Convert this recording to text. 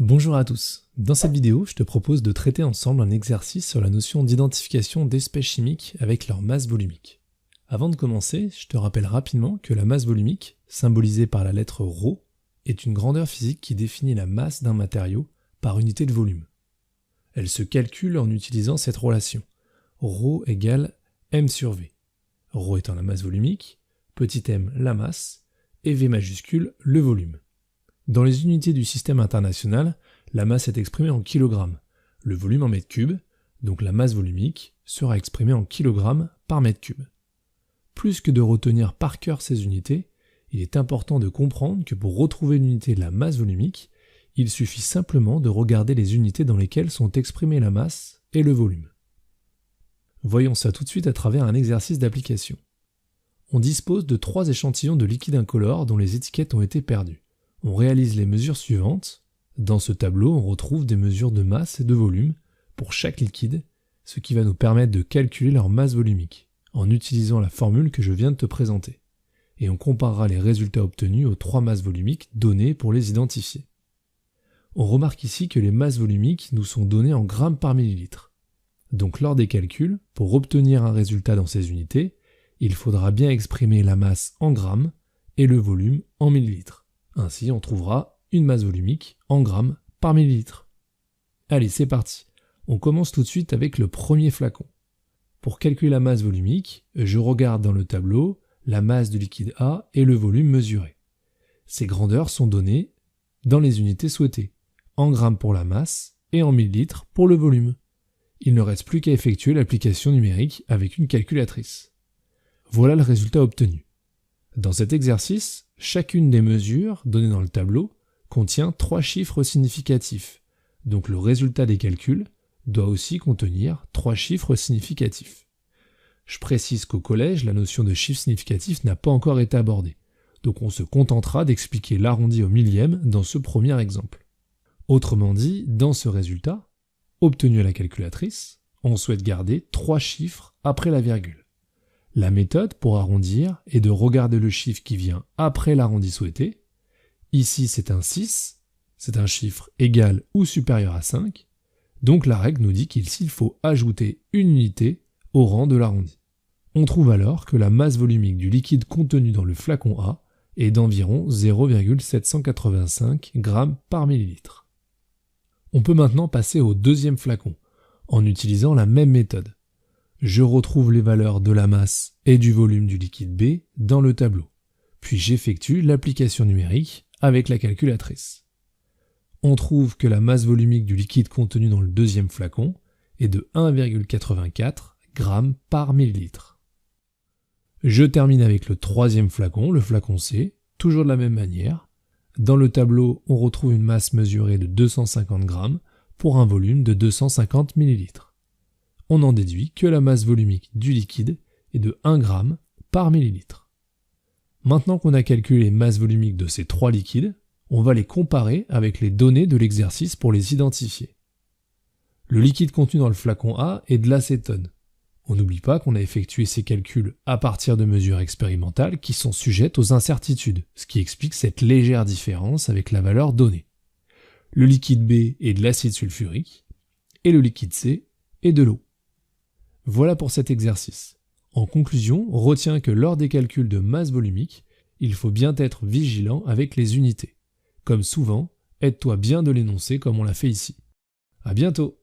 Bonjour à tous. Dans cette vidéo, je te propose de traiter ensemble un exercice sur la notion d'identification d'espèces chimiques avec leur masse volumique. Avant de commencer, je te rappelle rapidement que la masse volumique, symbolisée par la lettre ρ, est une grandeur physique qui définit la masse d'un matériau par unité de volume. Elle se calcule en utilisant cette relation. ρ égale m sur v. ρ étant la masse volumique, petit m la masse, et v majuscule le volume. Dans les unités du système international, la masse est exprimée en kilogrammes, le volume en mètres cubes, donc la masse volumique sera exprimée en kilogrammes par mètre cube. Plus que de retenir par cœur ces unités, il est important de comprendre que pour retrouver l'unité de la masse volumique, il suffit simplement de regarder les unités dans lesquelles sont exprimées la masse et le volume. Voyons ça tout de suite à travers un exercice d'application. On dispose de 3 échantillons de liquide incolore dont les étiquettes ont été perdues. On réalise les mesures suivantes. Dans ce tableau, on retrouve des mesures de masse et de volume pour chaque liquide, ce qui va nous permettre de calculer leur masse volumique, en utilisant la formule que je viens de te présenter. Et on comparera les résultats obtenus aux 3 masses volumiques données pour les identifier. On remarque ici que les masses volumiques nous sont données en grammes par millilitre. Donc lors des calculs, pour obtenir un résultat dans ces unités, il faudra bien exprimer la masse en grammes et le volume en millilitres. Ainsi, on trouvera une masse volumique en grammes par millilitre. Allez, c'est parti. On commence tout de suite avec le premier flacon. Pour calculer la masse volumique, je regarde dans le tableau la masse du liquide A et le volume mesuré. Ces grandeurs sont données dans les unités souhaitées, en grammes pour la masse et en millilitres pour le volume. Il ne reste plus qu'à effectuer l'application numérique avec une calculatrice. Voilà le résultat obtenu. Dans cet exercice, chacune des mesures données dans le tableau contient 3 chiffres significatifs, donc le résultat des calculs doit aussi contenir 3 chiffres significatifs. Je précise qu'au collège, la notion de chiffre significatif n'a pas encore été abordée, donc on se contentera d'expliquer l'arrondi au millième dans ce premier exemple. Autrement dit, dans ce résultat, obtenu à la calculatrice, on souhaite garder 3 chiffres après la virgule. La méthode pour arrondir est de regarder le chiffre qui vient après l'arrondi souhaité. Ici c'est un 6, c'est un chiffre égal ou supérieur à 5, donc la règle nous dit qu'il faut ajouter une unité au rang de l'arrondi. On trouve alors que la masse volumique du liquide contenu dans le flacon A est d'environ 0,785 g par millilitre. On peut maintenant passer au deuxième flacon, en utilisant la même méthode. Je retrouve les valeurs de la masse et du volume du liquide B dans le tableau, puis j'effectue l'application numérique avec la calculatrice. On trouve que la masse volumique du liquide contenu dans le deuxième flacon est de 1,84 g par millilitre. Je termine avec le troisième flacon, le flacon C, toujours de la même manière. Dans le tableau, on retrouve une masse mesurée de 250 g pour un volume de 250 ml. On en déduit que la masse volumique du liquide est de 1 g par millilitre. Maintenant qu'on a calculé les masses volumiques de ces 3 liquides, on va les comparer avec les données de l'exercice pour les identifier. Le liquide contenu dans le flacon A est de l'acétone. On n'oublie pas qu'on a effectué ces calculs à partir de mesures expérimentales qui sont sujettes aux incertitudes, ce qui explique cette légère différence avec la valeur donnée. Le liquide B est de l'acide sulfurique et le liquide C est de l'eau. Voilà pour cet exercice. En conclusion, retiens que lors des calculs de masse volumique, il faut bien être vigilant avec les unités. Comme souvent, aide-toi bien de l'énoncer comme on l'a fait ici. À bientôt!